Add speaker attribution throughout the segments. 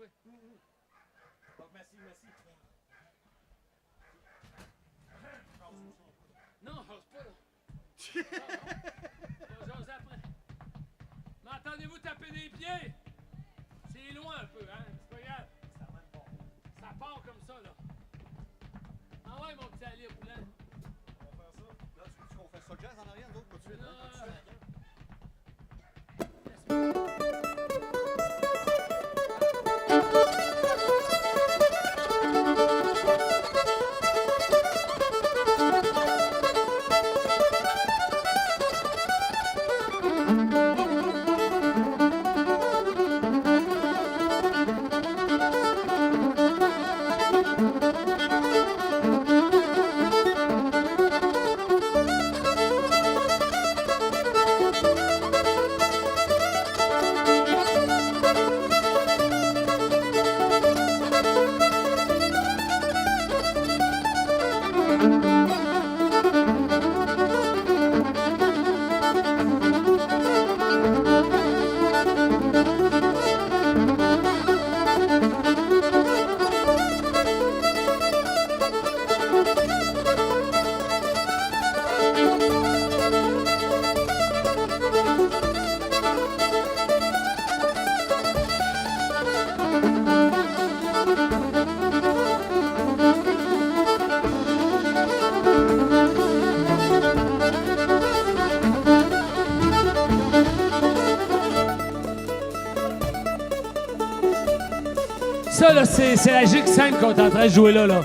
Speaker 1: toi.
Speaker 2: Merci.
Speaker 1: Non, j'ose pas, là. On va jaser après. M'entendez-vous taper des pieds? C'est loin un peu, hein? C'est pas grave. Ça part comme ça, là. Ah ouais, mon petit Ali à Poulain.
Speaker 2: On va faire ça. Là, tu veux qu'on fasse ça jazz en arrière, nous autres, pas de suite, hein?
Speaker 1: Ça, là, c'est la gigue scène qu'on est en train de jouer là.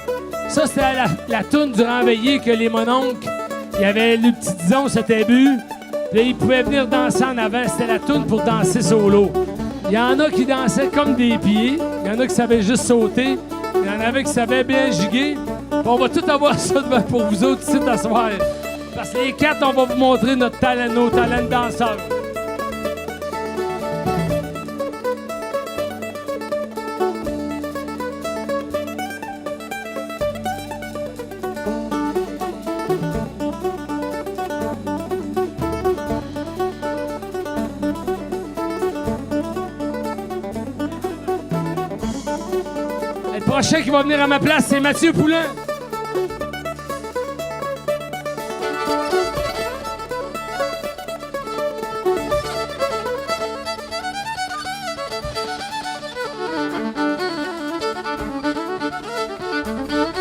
Speaker 1: Ça, c'était la toune du renveillé que les mononcles, il y avait le petit Dison, c'était bu. Puis ils pouvaient venir danser en avant. C'était la toune pour danser solo. Il y en a qui dansaient comme des pieds. Il y en a qui savaient juste sauter. Il y en avait qui savaient bien giguer. Puis on va tout avoir ça devant pour vous autres ici d'asseoir. Parce que les quatre, on va vous montrer nos talents de danseurs. Le prochain qui va venir à ma place, c'est Mathieu Poulain.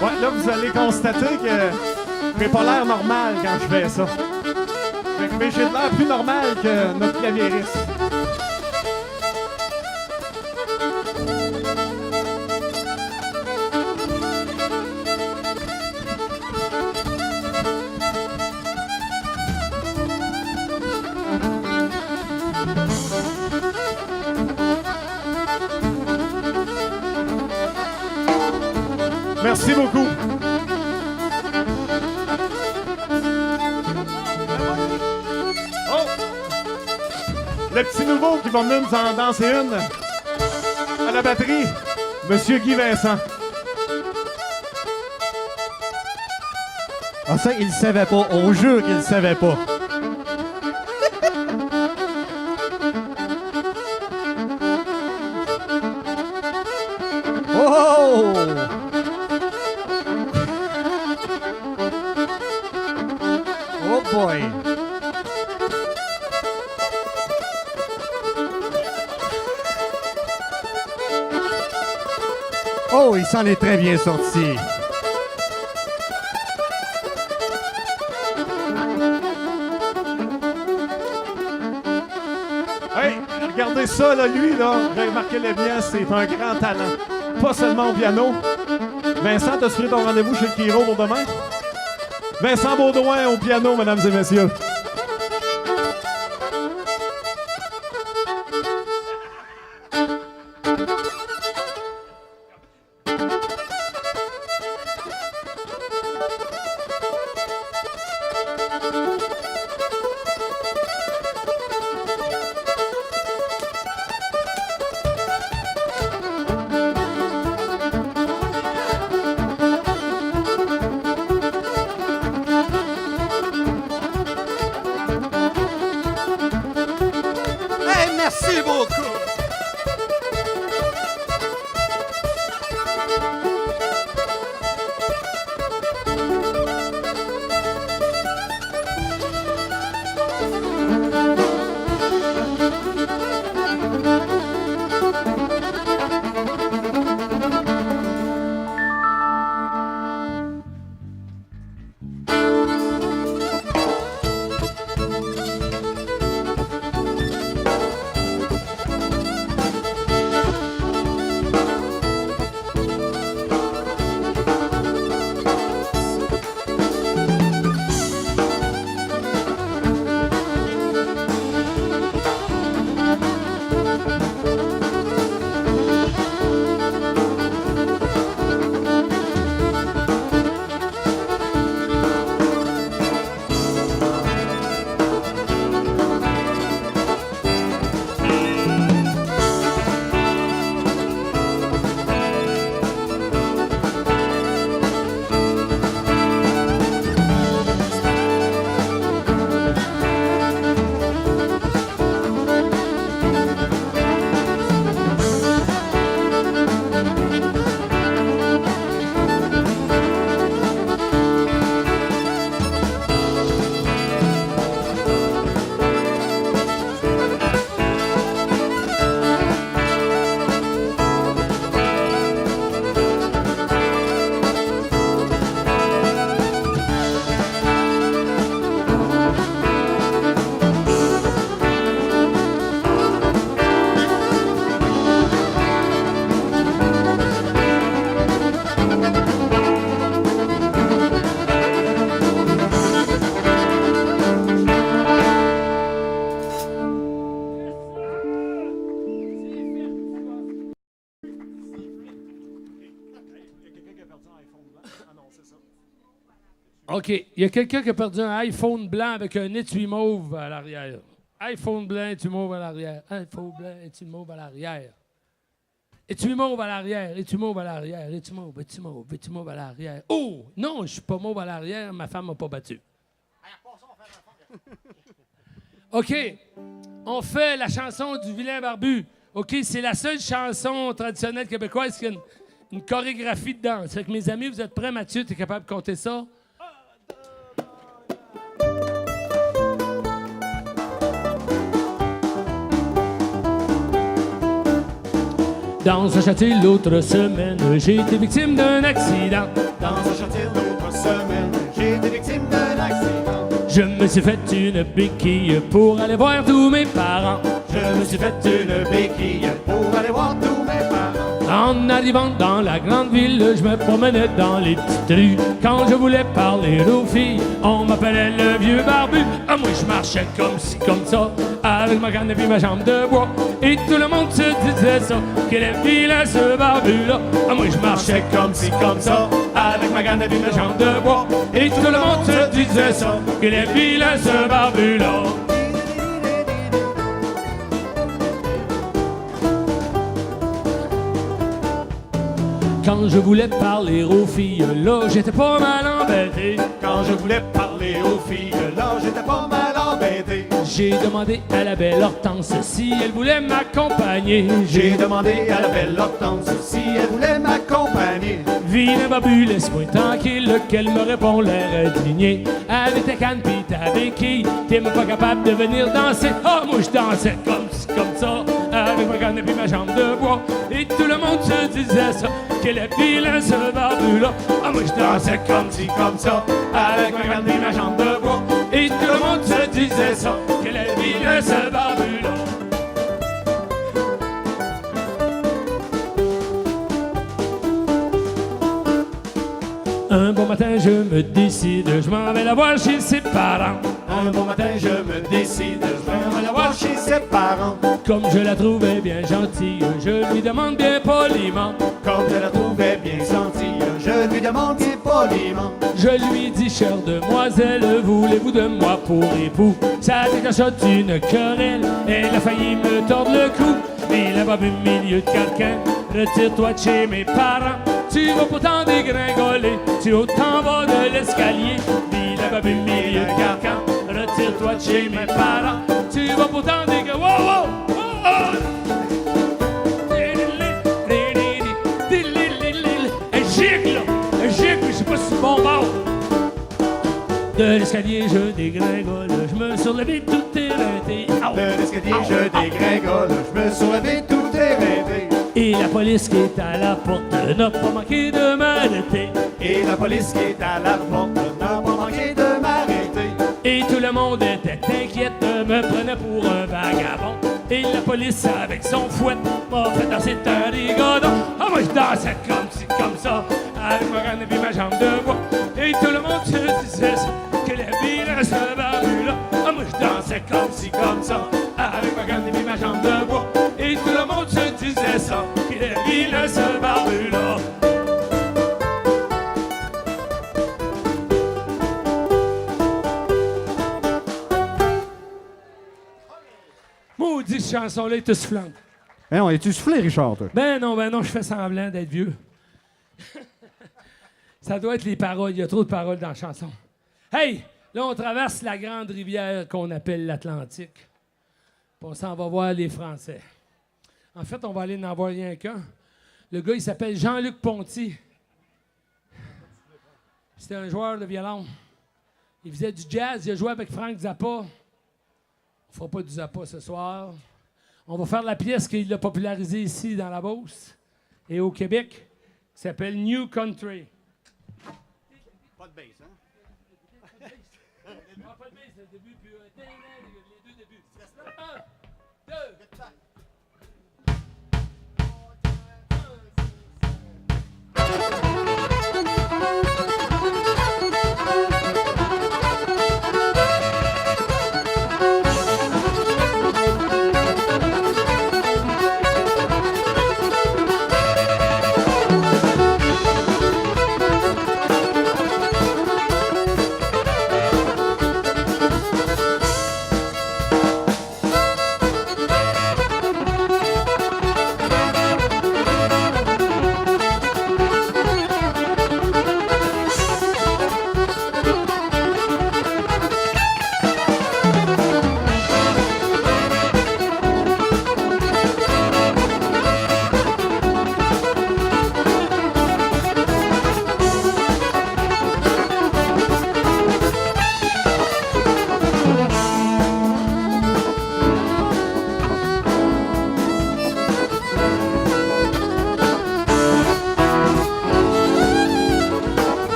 Speaker 2: Ouais, là, vous allez constater que j'ai pas l'air normal quand je fais ça. Mais j'ai de l'air plus normal que notre claviériste. Merci beaucoup. Oh! Le petit nouveau qui va venir nous en danser une à la batterie, Monsieur Guy Vincent.
Speaker 3: Ah ça, il le savait pas. On jure qu'il le savait pas. Oh! Oh boy! Oh, il s'en est très bien sorti.
Speaker 2: Hey, regardez ça, là, lui, là, Marc Lévien, c'est un grand talent. Pas seulement au piano. Vincent, t'as pris ton rendez-vous chez le Chiro pour demain? Vincent Baudouin au piano, mesdames et messieurs.
Speaker 3: Hey, merci beaucoup!
Speaker 1: OK. Il y a quelqu'un qui a perdu un iPhone blanc avec un étui mauve à l'arrière. iPhone blanc, étui mauve à l'arrière. iPhone blanc, étui mauve à l'arrière. Étui mauve à l'arrière, étui mauve à l'arrière, étui mauve, étui mauve, étui mauve à l'arrière. Oh! Non, je suis pas mauve à l'arrière, ma femme m'a pas battu. OK. On fait la chanson du vilain barbu. OK, c'est la seule chanson traditionnelle québécoise qui a une chorégraphie dedans. C'est que mes amis, vous êtes prêts, Mathieu? Tu es capable de compter ça? Dans un château l'autre semaine, j'ai été victime d'un accident.
Speaker 4: Dans un chantier l'autre semaine, j'ai été victime d'un accident.
Speaker 1: Je me suis fait une béquille pour aller voir tous mes parents.
Speaker 4: Je me suis fait une béquille pour aller voir tous mes parents.
Speaker 1: En arrivant dans la grande ville, je me promenais dans les petites rues. Quand je voulais parler aux filles, on m'appelait le vieux barbu. Ah, moi je marchais comme ci, comme ça, avec ma canne et puis ma jambe de bois. Et tout le monde se disait ça, qu'il est vilain ce barbu-là. Ah, moi je marchais comme ci, comme ça, avec ma canne et puis ma jambe de bois. Et tout le monde se disait ça, qu'il est vilain ce barbu-là. Quand je voulais parler aux filles, là, j'étais pas mal embêté.
Speaker 4: Quand je voulais parler aux filles, là, j'étais pas mal embêté.
Speaker 1: J'ai demandé à la belle Hortense si elle voulait m'accompagner.
Speaker 4: J'ai demandé à la belle Hortense si elle voulait m'accompagner.
Speaker 1: Vilain barbu, laisse-moi tranquille, qu'elle me répond l'air indigné. Avec ta canne pis ta béquille, t'es même pas capable de venir danser. Ah, moi je dansais comme ça, avec ma canne et puis ma jambe de bois. Et tout le monde se disait ça, qu'elle est vilain ce barbu-là. Ah, moi je dansais comme ci, comme ça, avec ma canne et ma jambe de bois. Et tout le monde se disait ça, qu'elle est vilain ce barbu-là. Un bon matin, je me décide, je m'en vais la voir chez ses parents.
Speaker 4: Un bon matin, je me décide, je vais aller la voir chez ses parents.
Speaker 1: Comme je la trouvais bien gentille, je lui demande bien poliment.
Speaker 4: Comme je la trouvais bien gentille, je lui demande bien poliment.
Speaker 1: Je lui dis, chère demoiselle, voulez-vous de moi pour époux? Ça déclencha une querelle, elle a failli me tordre le cou. Mais là-bas, au milieu de quelqu'un, retire-toi de chez mes parents. Tu vas pourtant dégringoler, tu t'en vas de l'escalier. Puis là-bas, au milieu de quelqu'un, retire-toi de chez mes parents. Tu vas pourtant dégringoler. Wow, wow, wow. Un gicle, je sais pas si bon bord. De l'escalier, je dégringole, je me suis relevé tout éreinté.
Speaker 4: De l'escalier, je dégringole, je me suis levé tout éreinté.
Speaker 1: Et la police qui est à la porte n'a pas manqué de m'arrêter.
Speaker 4: Et la police qui est à la porte n'a pas manqué de m'arrêter.
Speaker 1: Et tout le monde était inquiète, me prenait pour un vagabond. Et la police avec son fouet m'a fait danser un rigodon. Ah, moi je dansais comme ci, comme ça, avec ma canne et puis ma jambe de bois. Et tout le monde se disait ça, que la vilain ce barbu-là. Ah, moi je dansais comme ci, comme ça, avec ma canne et puis ma jambe de bois. Et tout le monde se disait ça, que la vilain ce barbu-là. Maudit cette chanson-là est soufflante.
Speaker 3: Ben non, es-tu soufflé, Richard, toi?
Speaker 1: Ben non, je fais semblant d'être vieux. Ça doit être les paroles, il y a trop de paroles dans la chanson. Hey, là, on traverse la grande rivière qu'on appelle l'Atlantique. Puis on s'en va voir les Français. En fait, on va aller en voir rien qu'un. Le gars, il s'appelle Jean-Luc Ponty. C'était un joueur de violon. Il faisait du jazz, il a joué avec Frank Zappa. On fera pas du Zappa ce soir. On va faire la pièce qu'il a popularisée ici dans la Beauce et au Québec, qui s'appelle New Country.
Speaker 4: Pas de bass, hein?
Speaker 1: Pas de bass, c'est le début, puis les deux débuts. 1, 2,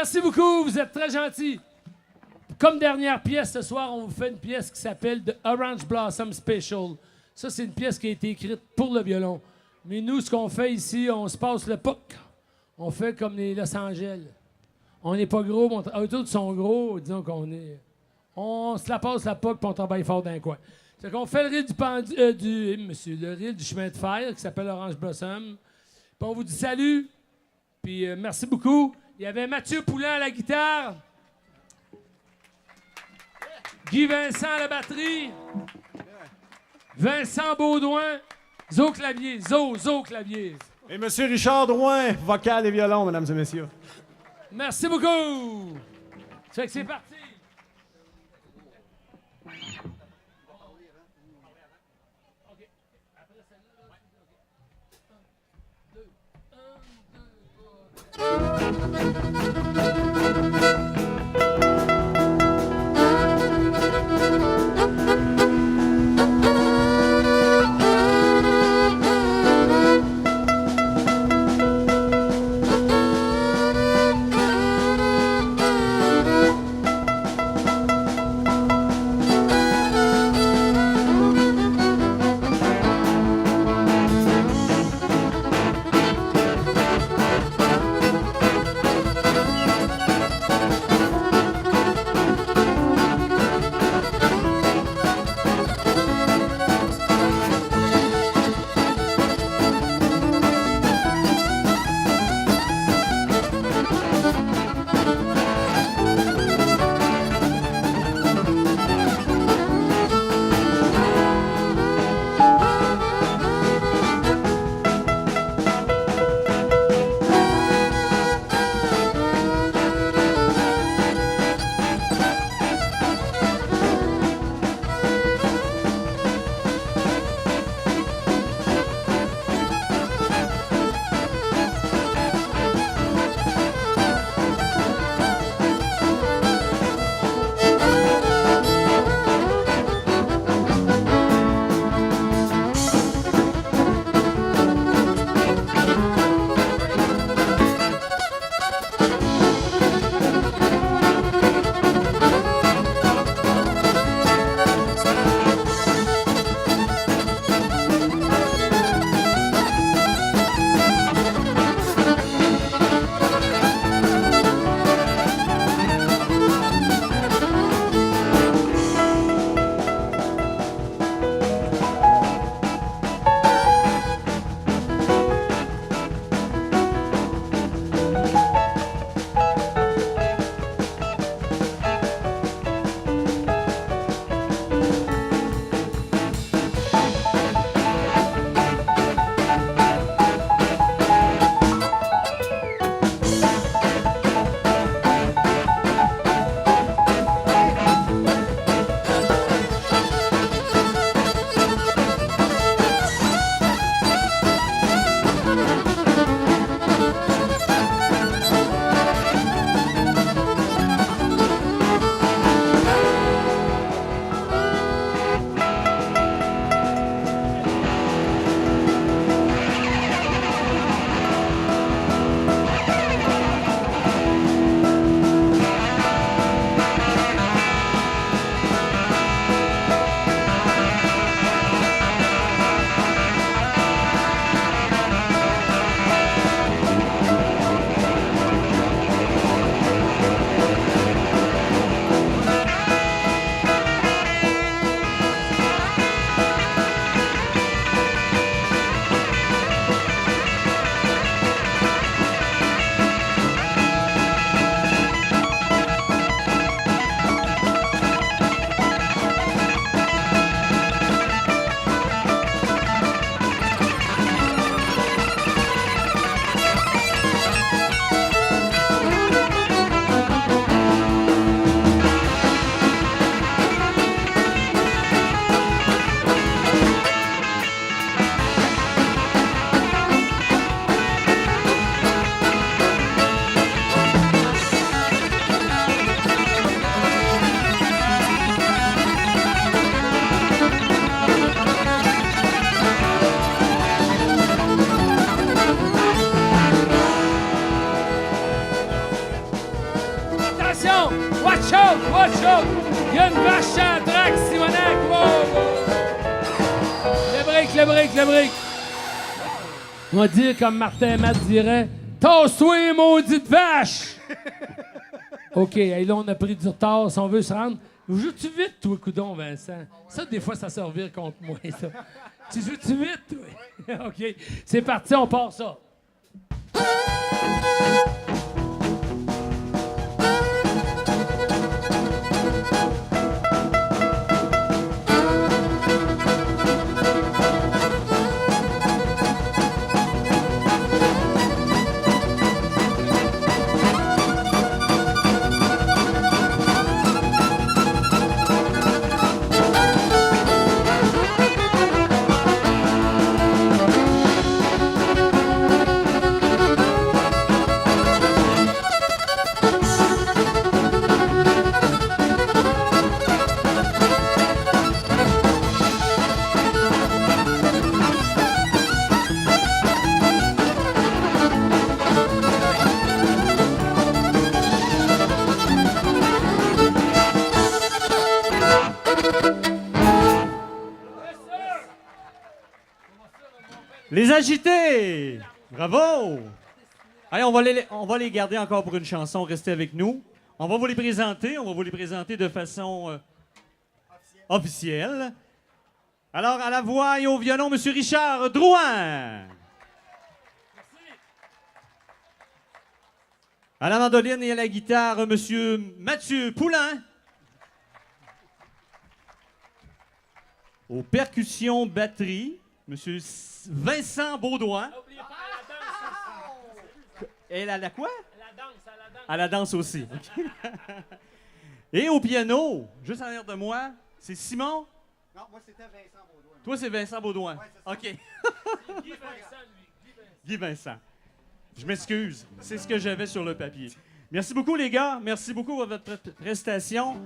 Speaker 1: Merci beaucoup, vous êtes très gentils. Comme dernière pièce ce soir, on vous fait une pièce qui s'appelle The Orange Blossom Special. Ça, c'est une pièce qui a été écrite pour le violon. Mais nous, ce qu'on fait ici, on se passe le puck. On fait comme les Los Angeles. On n'est pas gros, mais eux autres sont gros, disons qu'on est... On se la passe la puck puis on travaille fort d'un coin. C'est qu'on fait le reel le reel du chemin de fer qui s'appelle Orange Blossom. Puis on vous dit salut, puis merci beaucoup. Il y avait Mathieu Poulin à la guitare. Guy Vincent à la batterie. Vincent Baudouin. Zo clavier. Zo clavier.
Speaker 2: Et Monsieur Richard Drouin, vocal et violon, mesdames et messieurs.
Speaker 1: Merci beaucoup. Ça fait que c'est parti. le break. On va dire comme Martin Matt dirait « Tasse-toi, maudite vache! » OK, hey, là, on a pris du retard. Si on veut se rendre... Joues-tu vite, toi, coudon, Vincent? Ça, des fois, ça se revire contre moi, ça. Tu joues-tu vite, toi? OK. C'est parti, on part ça.
Speaker 5: Les agités! Bravo! Allez, on va les garder encore pour une chanson. Restez avec nous. On va vous les présenter. On va vous les présenter de façon officielle. Alors, à la voix et au violon, M. Richard Drouin. À la mandoline et à la guitare, M. Mathieu Poulain. Aux percussions, batterie, M. Vincent Beaudoin. Et à la quoi? À la danse aussi. Okay. Et au piano, juste en arrière de moi, c'est Simon?
Speaker 4: Non, moi c'était Vincent Beaudoin.
Speaker 5: Toi, c'est Vincent Beaudoin.
Speaker 4: Ouais, c'est ça.
Speaker 5: OK. Guy Vincent. Je m'excuse. C'est ce que j'avais sur le papier. Merci beaucoup, les gars. Merci beaucoup pour votre prestation.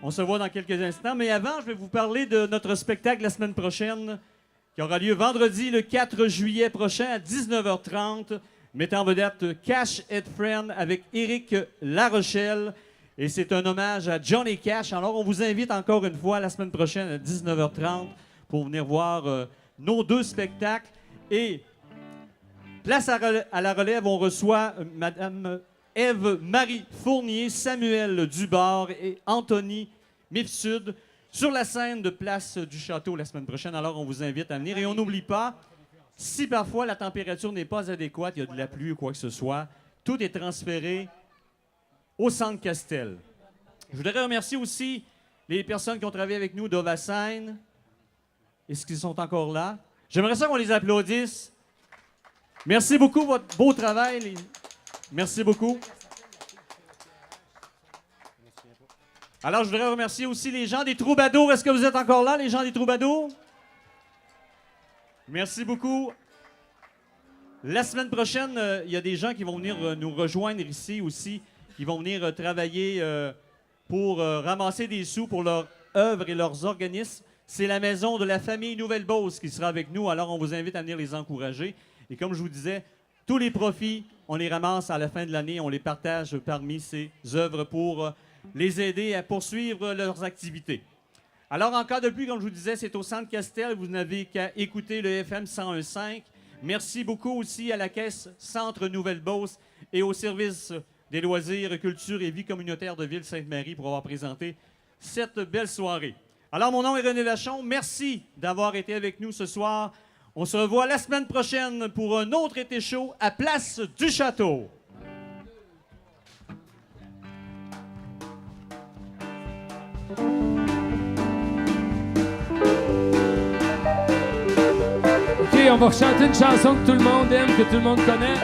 Speaker 5: On se voit dans quelques instants. Mais avant, je vais vous parler de notre spectacle la semaine prochaine, qui aura lieu vendredi, le 4 juillet prochain, à 19h30, mettant en vedette Cash Head Friend avec Éric Larochelle. Et c'est un hommage à Johnny Cash. Alors, on vous invite encore une fois la semaine prochaine à 19h30 pour venir voir nos deux spectacles. Et place à la relève, on reçoit Madame Ève-Marie Fournier, Samuel Dubar et Anthony Mifsud sur la scène de Place du Château la semaine prochaine. Alors, on vous invite à venir. Et on n'oublie pas, si parfois la température n'est pas adéquate, il y a de la pluie ou quoi que ce soit, tout est transféré au Centre Castel. Je voudrais remercier aussi les personnes qui ont travaillé avec nous d'Ovasine. Est-ce qu'ils sont encore là? J'aimerais ça qu'on les applaudisse. Merci beaucoup pour votre beau travail. Merci beaucoup. Alors, je voudrais remercier aussi les gens des Troubadours. Est-ce que vous êtes encore là, les gens des Troubadours? Merci beaucoup. La semaine prochaine, il y a des gens qui vont venir nous rejoindre ici aussi, qui vont venir travailler pour ramasser des sous pour leur œuvre et leurs organismes. C'est la maison de la famille Nouvelle-Beauce qui sera avec nous. Alors, on vous invite à venir les encourager. Et comme je vous disais, tous les profits, on les ramasse à la fin de l'année. On les partage parmi ces œuvres pour les aider à poursuivre leurs activités. Alors, en cas de pluie, comme je vous disais, c'est au Centre Castel. Vous n'avez qu'à écouter le FM 101.5. Merci beaucoup aussi à la Caisse Centre Nouvelle-Beauce et au service des loisirs, culture et vie communautaire de Ville-Sainte-Marie pour avoir présenté cette belle soirée. Alors, mon nom est René Vachon. Merci d'avoir été avec nous ce soir. On se revoit la semaine prochaine pour un autre été chaud à Place du Château.
Speaker 1: OK, on va chanter une chanson que tout le monde aime, que tout le monde connaît.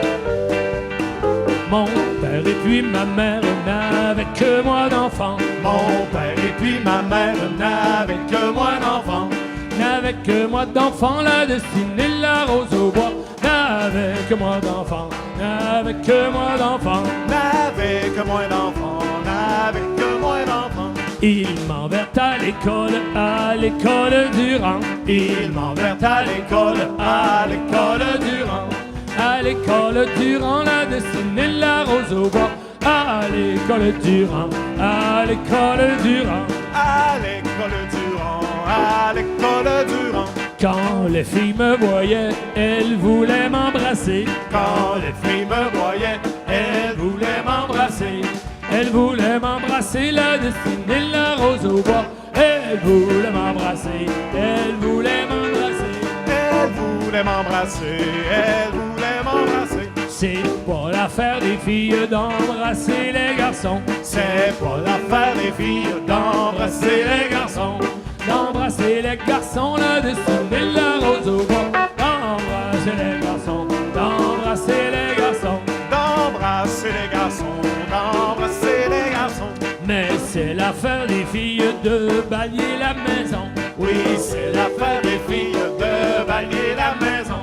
Speaker 1: Mon père et puis ma mère n'avaient que moi d'enfant.
Speaker 4: Mon père et puis ma mère n'avaient que moi d'enfant.
Speaker 1: N'avaient que moi d'enfant, la destinée, la rose au bois. N'avaient que moi d'enfant, n'avaient que moi d'enfant.
Speaker 4: N'avaient que moi d'enfant, n'avaient que moi d'enfant.
Speaker 1: Ils m'enverrent à l'école Durand.
Speaker 4: Ils m'enverrent à l'école Durand.
Speaker 1: À l'école Durand, la destinée, la rose au bois. À l'école Durand, à l'école Durand.
Speaker 4: À l'école Durand, à l'école Durand.
Speaker 1: Quand les filles me voyaient, elles voulaient m'embrasser.
Speaker 4: Quand les filles me voyaient, elles voulaient m'embrasser.
Speaker 1: Elles voulaient m'embrasser, la destinée, la rose au bois. Elles voulaient m'embrasser, elles voulaient m'embrasser.
Speaker 4: Elle voulait m'embrasser, elle voulait m'embrasser.
Speaker 1: C'est pas l'affaire des filles d'embrasser les garçons.
Speaker 4: C'est pas l'affaire des filles d'embrasser les garçons.
Speaker 1: D'embrasser les garçons, la destinée, la rose au bois. D'embrasser les garçons, d'embrasser les garçons.
Speaker 4: D'embrasser les garçons, d'embrasser les garçons.
Speaker 1: Mais c'est l'affaire des filles de balayer la maison.
Speaker 4: Oui, c'est l'affaire des filles de balayer la maison.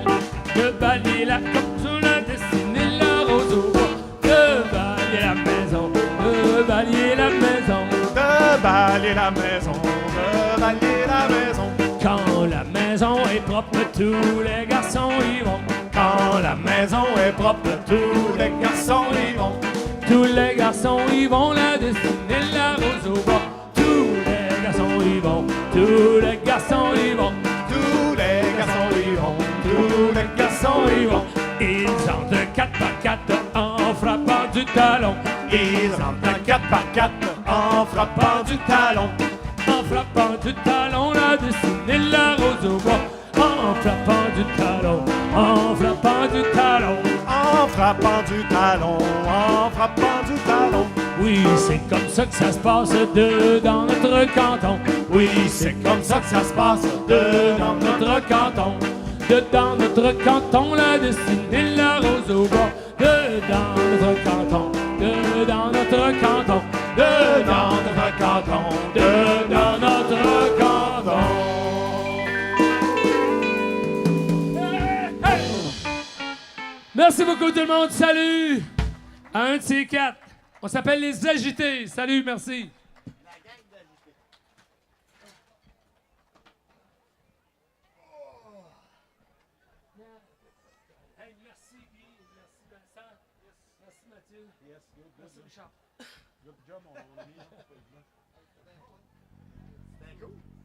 Speaker 1: De balayer la comme sur la destinée, la rose au bois. De balayer la maison, de balayer la maison.
Speaker 4: De balayer la maison, de balayer la maison.
Speaker 1: Quand la maison est propre, tous les garçons y vont.
Speaker 4: Quand la maison est propre, tous les garçons y vont.
Speaker 1: Tous les garçons y vont, la destinée, la rose au bois. Tous les garçons y vont, tous les garçons y vont.
Speaker 4: Tous les garçons y vont, tous les garçons y vont.
Speaker 1: Ils entrent 4 par 4 en frappant du talon.
Speaker 4: Ils entrent 4 par 4 en frappant du talon.
Speaker 1: En frappant du talon, la destinée, la rose au bois. En frappant du talon, en frappant du talon.
Speaker 4: En frappant du talon, en frappant du talon.
Speaker 1: Oui, c'est comme ça que ça se passe dans notre canton.
Speaker 4: Oui, c'est comme ça que ça se passe
Speaker 1: Dans notre canton. Dans notre canton, la destinée, la rose au bois. Dans notre canton. Dans notre canton. Dans notre canton. Dans notre canton. Hey, hey! Merci beaucoup tout le monde. Salut! À un de ces quatre. On s'appelle les agités. Salut, merci. Hey, merci Guy, merci Vincent, merci Mathieu, merci Richard.
Speaker 2: Good job, mon ami.
Speaker 4: C'était cool.